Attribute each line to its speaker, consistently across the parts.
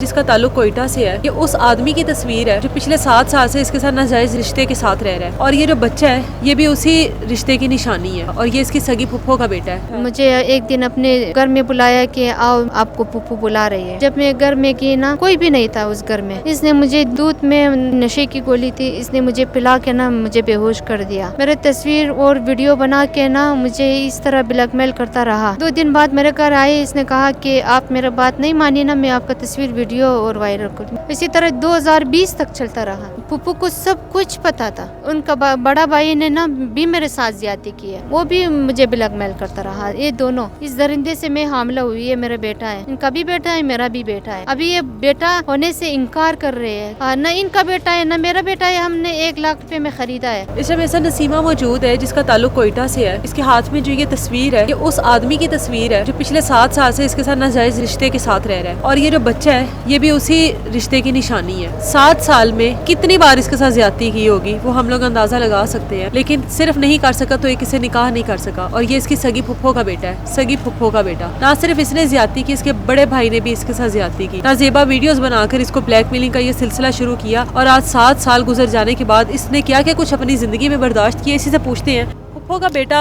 Speaker 1: जिसका ताल्लुक कोयटा से है, ये उस आदमी की तस्वीर है जो पिछले 7 साल से इसके साथ नाजायज रिश्ते के साथ रह रहा है। और ये जो बच्चा है ये भी उसी रिश्ते की निशानी है और ये इसकी सगी फुफ्फो का बेटा है।
Speaker 2: मुझे एक दिन अपने घर में बुलाया कि आओ आपको पुप्पू बुला रही है। जब मैं घर में गई ना, कोई भी नहीं था उस घर में। इसने मुझे दूध में नशे की गोली थी, इसने मुझे पिला के ना मुझे बेहोश कर दिया। मेरे तस्वीर और वीडियो बना के ना मुझे इस तरह ब्लैकमेल करता रहा। 2 दिन बाद मेरे घर आए, इसने कहा कि आप मेरा बात नहीं मानी ना, मैं आपका तस्वीर वीडियो और वायरल करूँ। इसी तरह 2020 तक चलता रहा। पुप्पू को सब कुछ पता था। उनका बड़ा भाई ने ना भी मेरे साथ ज्यादती की है, वो भी मुझे ब्लैकमेल करता रहा। ये दोनों, इस दरिंदे से मैं हामला हुई है, मेरा बेटा है। इनका भी बेटा है, मेरा भी बेटा है। अभी ये बेटा होने से इनकार कर रहे हैं। न इनका बेटा है न मेरा बेटा है, हमने 1 लाख रुपए में खरीदा है।
Speaker 1: इस समय ऐसा नसीमा मौजूद है जिसका ताल्लुक कोयटा से है। इसके हाथ में जो ये तस्वीर है, ये उस आदमी की तस्वीर है जो पिछले 7 साल से इसके साथ नाजायज रिश्ते के साथ रह रहा है। और ये जो बच्चा है ये भी उसी रिश्ते की निशानी है। 7 साल में कितनी बार इसके साथ ज्यादती की होगी वो हम लोग अंदाजा लगा सकते हैं, लेकिन सिर्फ नहीं कर सका तो एक इसे निकाह नहीं कर सका। और ये इसकी सगी फुफ्फो का बेटा है, सगी फुफ्फो का बेटा। ना सिर्फ इसने ज्यादती की, इसके बड़े भाई ने भी इसके साथ ज्यादती की। नाजेबा वीडियोस बनाकर इसको ब्लैकमेलिंग का ये सिलसिला शुरू किया और आज 7 साल गुजर जाने के बाद इसने क्या क्या कुछ अपनी जिंदगी में बर्दाश्त किया। इसी से पूछते हैं, फुफ्फो का बेटा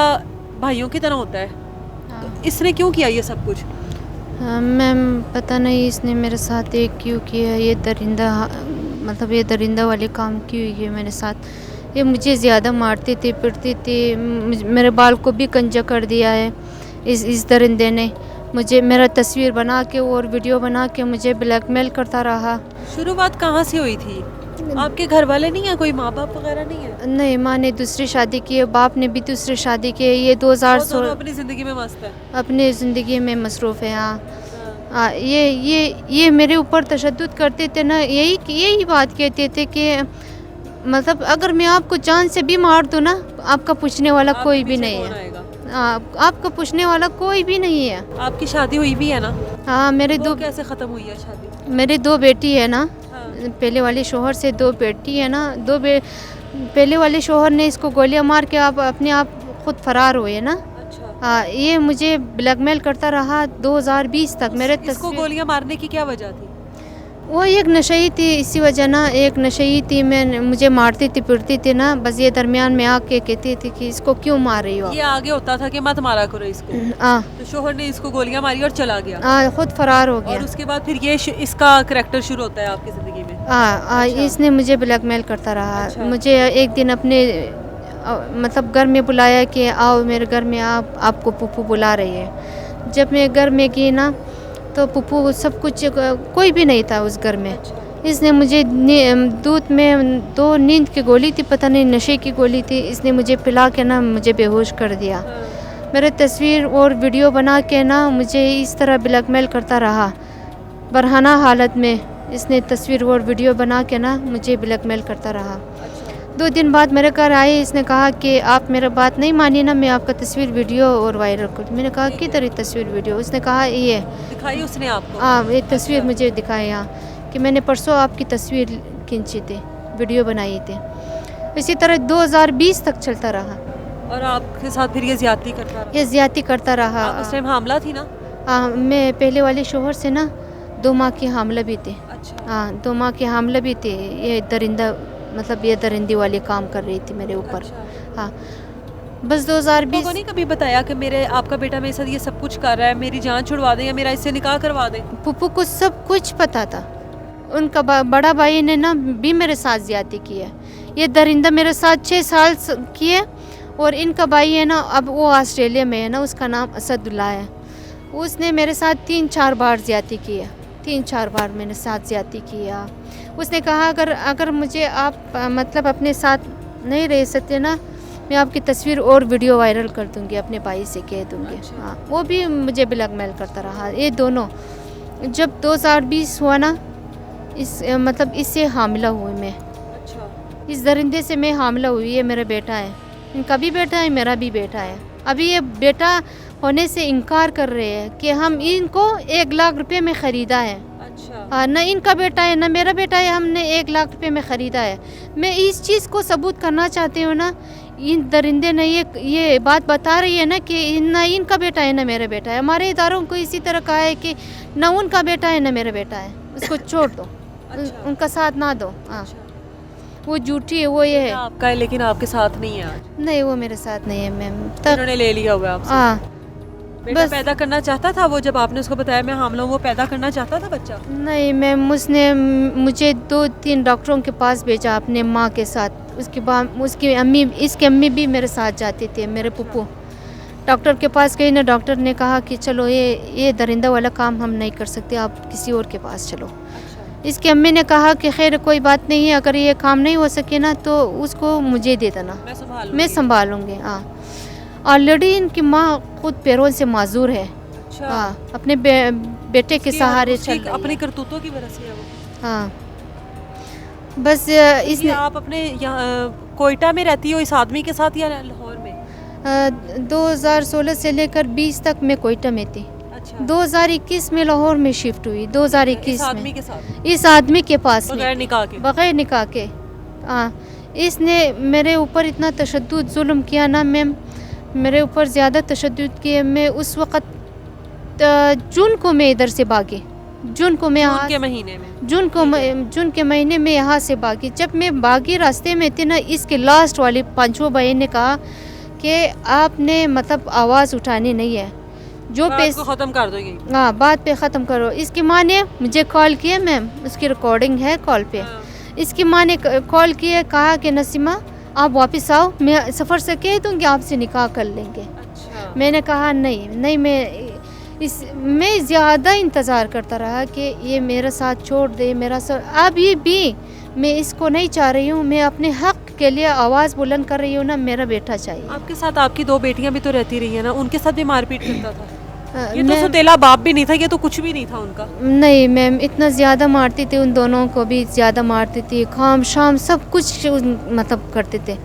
Speaker 1: भाइयों की तरह होता है, तो इसने क्यों किया ये सब कुछ?
Speaker 2: मैम पता नहीं इसने मेरे साथ एक क्यों किया, ये दरिंदा मतलब ये दरिंदा वाले काम क्यों किए मेरे साथ। ये मुझे ज़्यादा मारते थे, पिटते थे, मेरे बाल को भी कंजा कर दिया है। इस दरिंदे ने मुझे मेरा तस्वीर बना के और वीडियो बना के मुझे ब्लैकमेल करता रहा।
Speaker 1: शुरुआत कहाँ से हुई थी? आपके घर वाले नहीं है, कोई माँ बाप वगैरह नहीं है?
Speaker 2: नहीं, माँ ने दूसरी शादी की है, बाप ने भी दूसरी शादी की है। ये 2016
Speaker 1: अपनी जिंदगी में मस्त है,
Speaker 2: अपनी ज़िंदगी में मसरूफ़ है। हाँ, ये मेरे ऊपर तशद्दुद करते थे ना, यही बात कहते थे कि मतलब अगर मैं आपको जान से भी मार दूँ ना, आपका पूछने वाला कोई भी नहीं है। आपका पूछने वाला कोई भी नहीं है।
Speaker 1: आपकी शादी हुई भी है ना?
Speaker 2: हाँ, मेरे दो
Speaker 1: कैसे ख़त्म हुई है शादी?
Speaker 2: मेरे 2 बेटी है ना।
Speaker 1: हाँ।
Speaker 2: पहले वाले शोहर से 2 बेटी है ना। पहले वाले शोहर ने इसको गोलियां मार के अपने आप खुद फरार हुए ना।
Speaker 1: अच्छा।
Speaker 2: ये मुझे ब्लैकमेल करता रहा 2020 तक। मेरे
Speaker 1: इसको गोलियां मारने की क्या वजह थी?
Speaker 2: वो एक नशई थी, इसी वजह ना एक नशई थी। मैं मुझे मारती थी, पिटती थी ना, बस ये दरमियान में आके कहती थी कि इसको क्यों मार रही हो।
Speaker 1: ये आगे होता था कि मत मारा करो इसको। तो शोहर ने इसको गोलियां मारी और चला गया।
Speaker 2: खुद फरार हो गया।
Speaker 1: और उसके बाद फिर ये इसका करैक्टर शुरू होता है आपकी जिंदगी में?
Speaker 2: अच्छा। इसने मुझे ब्लैकमेल करता रहा। अच्छा। मुझे एक दिन अपने मतलब घर में बुलाया कि आओ मेरे घर में, आपको पुप्पू बुला रही है। जब मैं घर में गई ना तो पुप्पू सब कुछ, कोई भी नहीं था उस घर में। इसने मुझे दूध में 2 नींद की गोली थी, पता नहीं नशे की गोली थी, इसने मुझे पिला के ना मुझे बेहोश कर दिया। मेरे तस्वीर और वीडियो बना के ना मुझे इस तरह ब्लैकमेल करता रहा। बरहाना हालत में इसने तस्वीर और वीडियो बना के ना मुझे ब्लैकमेल करता रहा। 2 दिन बाद मेरे घर आए, इसने कहा कि आप मेरा बात नहीं मानी ना, मैं आपका तस्वीर वीडियो और वायरल करूँ। मैंने कहा कि तरह तस्वीर वीडियो? उसने कहा ये
Speaker 1: दिखाई उसने आपको?
Speaker 2: हाँ, ये तस्वीर मुझे दिखाई कि मैंने परसों आपकी तस्वीर खींची थी, वीडियो बनाई थी। इसी तरह 2020 तक चलता रहा।
Speaker 1: और आपके साथ फिर ये ज्यादती करता रहा?
Speaker 2: ये ज्यादती करता रहा।
Speaker 1: आप उस टाइम हामला थी ना?
Speaker 2: मैं पहले वाले शोहर से ना 2 माह की हामला भी थी।
Speaker 1: अच्छा।
Speaker 2: हाँ, 2 माह की हामला भी थी। ये दरिंदा मतलब ये दरिंदी वाली काम कर रही थी मेरे ऊपर।
Speaker 1: अच्छा।
Speaker 2: हाँ, बस 2020
Speaker 1: को नहीं कभी बताया कि मेरे आपका बेटा मेरे साथ ये सब कुछ कर रहा है, मेरी जान छुड़वा दें या मेरा इससे निकाह करवा दें?
Speaker 2: पुप्पू को सब कुछ पता था। उनका बड़ा भाई ने ना भी मेरे साथ ज्यादती की है। ये दरिंदा मेरे साथ 6 साल किए। और इनका भाई है ना, अब वो ऑस्ट्रेलिया में है ना, उसका नाम असदुल्ला है। उसने मेरे साथ 3-4 बार ज्यादती की है। 3-4 बार मेरे साथ ज्यादती किया। उसने कहा अगर मुझे आप मतलब अपने साथ नहीं रह सकते ना, मैं आपकी तस्वीर और वीडियो वायरल कर दूंगी, अपने भाई से कह दूंगी। अच्छा। हाँ, वो भी मुझे ब्लैकमेल करता रहा। ये दोनों, जब 2020 हुआ ना, मतलब इससे हामिला हुई मैं।
Speaker 1: अच्छा।
Speaker 2: इस दरिंदे से मैं हामिला हुई है। मेरा बेटा है, इनका भी बेटा है, मेरा भी बेटा है। अभी ये बेटा होने से इनकार कर रहे हैं कि हम इनको 1 लाख रुपए में ख़रीदा है।
Speaker 1: अच्छा।
Speaker 2: न इनका बेटा है न मेरा बेटा है, हमने 1 लाख रुपए में ख़रीदा है। मैं इस चीज़ को सबूत करना चाहती हूँ ना। इन दरिंदे ने ये बात बता रही है ना कि न इनका बेटा है न मेरा बेटा है। हमारे इदारों को इसी तरह कहा है कि न उनका बेटा है न मेरा बेटा है। उसको छोड़ दो,
Speaker 1: अच्छा।
Speaker 2: उनका साथ ना दो। हाँ, वो झूठी है, वो ये है।
Speaker 1: आपका है लेकिन आपके साथ नहीं है आज।
Speaker 2: नहीं, वो मेरे साथ नहीं है मैम तक।
Speaker 1: उन्होंने ले लिया हुआ है आपसे।
Speaker 2: हाँ,
Speaker 1: बेटा
Speaker 2: बस।
Speaker 1: पैदा करना चाहता था वो, जब आपने उसको बताया मैं हामिला हूँ, वो पैदा करना चाहता था बच्चा?
Speaker 2: नहीं मैम, उसने मुझे 2-3 डॉक्टरों के पास भेजा अपने माँ के साथ। उसके बाद उसकी अम्मी, इसकी अम्मी भी मेरे साथ जाते थे, मेरे पुप्पू। डॉक्टर के पास गई ना, डॉक्टर ने कहा कि चलो ये दरिंदा वाला काम हम नहीं कर सकते, आप किसी और के पास चलो। इसकी अम्मी ने कहा कि खैर कोई बात नहीं है, अगर ये काम नहीं हो सके ना तो उसको मुझे दे देना, मैं संभालूंगी। हाँ, ऑलरेडी इनकी माँ खुद पैरों से माजूर है।
Speaker 1: अच्छा।
Speaker 2: हाँ, अपने बेटे के सहारे चल रही है।
Speaker 1: अपनी करतूतों की वजह से है वो।
Speaker 2: हाँ, बस
Speaker 1: इसलिए
Speaker 2: इसने
Speaker 1: आप अपने यहाँ कोयटा में रहती हो इस आदमी के साथ या लाहौर में?
Speaker 2: 2016 से लेकर 20 तक मैं कोयटा में थी।
Speaker 1: अच्छा।
Speaker 2: 2021 में लाहौर में शिफ्ट हुई। 2021
Speaker 1: इस आदमी
Speaker 2: में
Speaker 1: के साथ
Speaker 2: इस आदमी के पास में,
Speaker 1: बगैर निकाह के?
Speaker 2: बगैर निकाह के। हाँ, इसने मेरे ऊपर इतना तशद्दुद जुल्म किया ना मैम, मेरे ऊपर ज़्यादा तशद्दुद किए। मैं उस वक़्त जून को मैं इधर से भागी, जून को मैं
Speaker 1: जून के महीने में?
Speaker 2: जून के महीने में यहाँ से भागी। जब मैं भागी रास्ते में थी ना, इसके लास्ट वाली पांचों भाई ने कहा कि आपने मतलब आवाज़ उठानी नहीं है, जो
Speaker 1: बात
Speaker 2: पैसे
Speaker 1: को ख़त्म कर दो यही।
Speaker 2: हाँ, बात पे ख़त्म करो। इसकी माँ ने मुझे कॉल किया मैम, उसकी रिकॉर्डिंग है कॉल पे।
Speaker 1: हाँ।
Speaker 2: इसकी माँ ने कॉल किया, कहा कि नसीमा आप वापस आओ, मैं सफ़र से कह दूँगी आपसे निकाह कर लेंगे।
Speaker 1: अच्छा।
Speaker 2: मैंने कहा नहीं, मैं ज़्यादा इंतज़ार करता रहा कि ये मेरा साथ छोड़ दे, मेरा अभी भी मैं इसको नहीं चाह रही हूँ। मैं अपने हक़ के लिए आवाज़ बुलंद कर रही हूँ ना, मेरा बेटा चाहिए।
Speaker 1: आपके साथ आपकी 2 बेटियां भी तो रहती रही है ना, उनके साथ भी मारपीट करता था? ये तो
Speaker 2: मैं-
Speaker 1: सौतेला बाप भी नहीं था, ये तो कुछ भी नहीं था उनका।
Speaker 2: नहीं मैम, इतना ज़्यादा मारती थी, उन दोनों को भी ज़्यादा मारती थी, खाम शाम सब कुछ मतलब करते थे।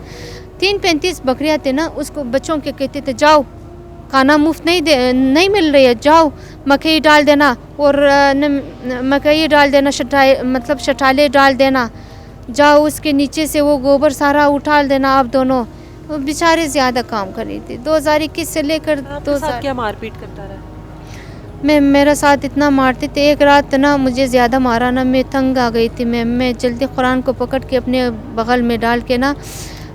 Speaker 2: 3-35 बकरियाँ थे ना, उसको बच्चों के कहते थे जाओ, खाना मुफ्त नहीं मिल रही है, जाओ मकई डाल देना, और मकई डाल देना, शटाले डाल देना, जाओ उसके नीचे से वो गोबर सारा उठा देना आप दोनों। वो बेचारे ज़्यादा काम कर रही थी। 2021 से लेकर
Speaker 1: आपके साथ क्या मारपीट करता रहा?
Speaker 2: मैं मेरा साथ इतना मारते थे। एक रात ना मुझे ज़्यादा मारा ना, मैं तंग आ गई थी। मैं जल्दी कुरान को पकड़ के अपने बगल में डाल के ना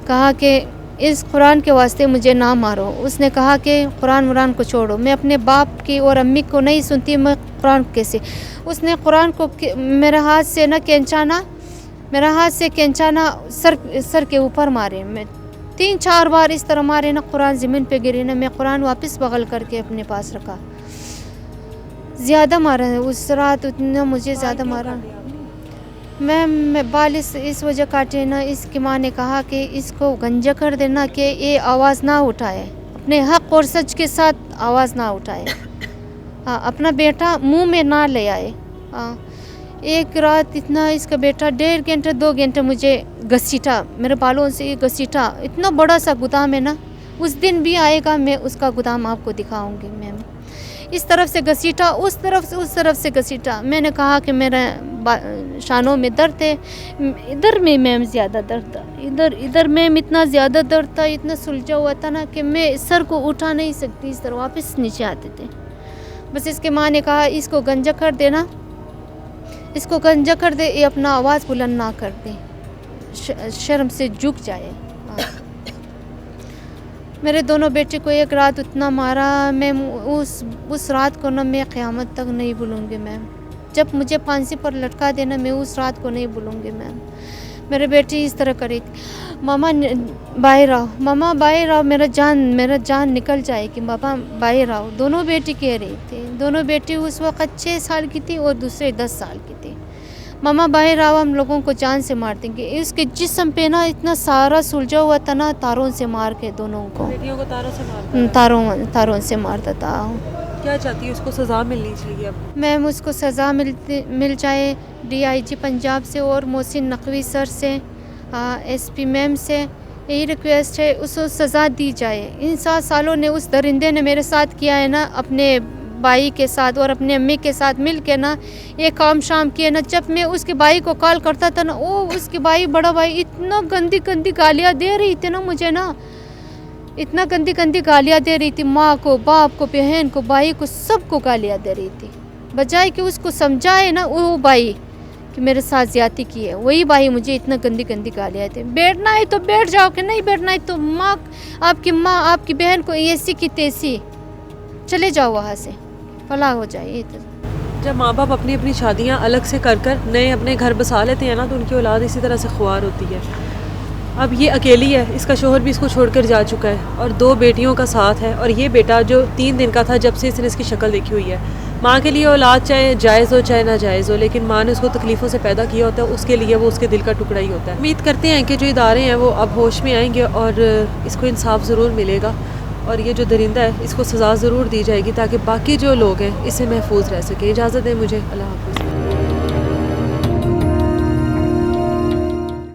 Speaker 2: कहा कि इस कुरान के वास्ते मुझे ना मारो। उसने कहा कि कुरान को छोड़ो, मैं अपने बाप की और अम्मी को नहीं सुनती, मैं कुरान कैसे। उसने कुरान को मेरे हाथ से केंचाना सर के ऊपर मारे। मैं 3-4 बार इस तरह मारे ना, कुरान ज़मीन पे गिरी ना, मैं कुरान वापस बगल करके अपने पास रखा। ज़्यादा मारा है उस रात, उतना मुझे ज़्यादा मारा। मैं बाल इस वजह काटे ना, इसकी माँ ने कहा कि इसको गंजा कर देना कि ये आवाज़ ना उठाए, अपने हक़ और सच के साथ आवाज़ ना उठाए। हाँ, अपना बेटा मुंह में ना ले आए। हाँ, एक रात इतना इसका बेटा 1.5 घंटे 2 घंटे मुझे घसीटा, मेरे बालों से घसीटा। इतना बड़ा सा गोदाम है ना, उस दिन भी आएगा, मैं उसका गोदाम आपको दिखाऊंगी मैम। इस तरफ से घसीटा, उस तरफ से घसीटा। मैंने कहा कि मेरे शानों में दर्द है, इधर में मैम ज़्यादा दर्द था, इधर मैम इतना ज़्यादा दर्द था, इतना सुलझा हुआ था ना कि मैं सर को उठा नहीं सकती, इस तरह वापस नीचे आते थे। बस इसके माँ ने कहा इसको गंजा कर देना, इसको गंजा कर दे, ये अपना आवाज़ बुलंद ना कर दे, शर्म से झुक जाए। मेरे दोनों बेटे को एक रात उतना मारा, मैं उस रात को ना मैं क़यामत तक नहीं भूलूंगी मैम। जब मुझे फांसी पर लटका देना, मैं उस रात को नहीं भूलूंगी मैम। मेरे बेटी इस तरह करी, मामा बाहर आओ, मामा बाहर आओ, मेरा जान निकल जाएगी, मामा बाहर आओ। दोनों बेटी कह रही थी। दोनों बेटी उस वक़्त 6 साल की थी और दूसरे 10 साल की थी। मामा बाहर आओ, हम लोगों को जान से मार देंगे। इसके जिस्म पे ना इतना सारा सुलझा हुआ था ना, तारों से मार के दोनों को,
Speaker 1: बेटियों को तारों से मारता?
Speaker 2: तारों से मारता था।
Speaker 1: क्या चाहती है? उसको सज़ा मिलनी चाहिए अब।
Speaker 2: मैम, उसको सज़ा मिल जाए DIG पंजाब से और मोहसिन नकवी सर से, SP मैम से यही रिक्वेस्ट है, उसको सज़ा दी जाए। इन 7 सालों ने उस दरिंदे ने मेरे साथ किया है ना, अपने भाई के साथ और अपने अम्मी के साथ मिल के ना ये काम शाम किए ना। जब मैं उसके भाई को कॉल करता था ना, वो उसके बड़ा भाई इतना गंदी गालियाँ दे रही थी ना मुझे ना, इतना गंदी गालियाँ दे रही थी। माँ को, बाप को, बहन को, भाई को, सबको गालियाँ दे रही थी। बजाय कि उसको समझाए ना वो भाई कि मेरे साथ ज्यादती की है, वही भाई मुझे इतना गंदी गंदी गालियाँ थे। बैठना है तो बैठ जाओ, कि नहीं बैठना है तो माँ आपकी बहन को ऐसी की तैसी, चले जाओ वहाँ से, फला हो जाए।
Speaker 1: जब माँ बाप अपनी अपनी शादियाँ अलग से कर कर नए अपने घर बसा लेते हैं ना, तो उनकी औलाद इसी तरह से ख्वार होती है। अब ये अकेली है, इसका शोहर भी इसको छोड़कर जा चुका है और 2 बेटियों का साथ है। और ये बेटा जो 3 दिन का था जब से इसने इसकी शक्ल देखी हुई है। माँ के लिए औलाद चाहे जायज़ हो चाहे ना जायज़ हो, लेकिन माँ ने उसको तकलीफ़ों से पैदा किया होता है, उसके लिए वो उसके दिल का टुकड़ा ही होता है। उम्मीद करते हैं कि जो इदारे हैं वो अब होश में आएंगे और इसको इंसाफ ज़रूर मिलेगा और ये जो दरिंदा है इसको सज़ा ज़रूर दी जाएगी, ताकि बाकी जो लोग हैं इससे महफूज रह सके। इजाज़त दें मुझे, अल्लाह हाफ़िज़।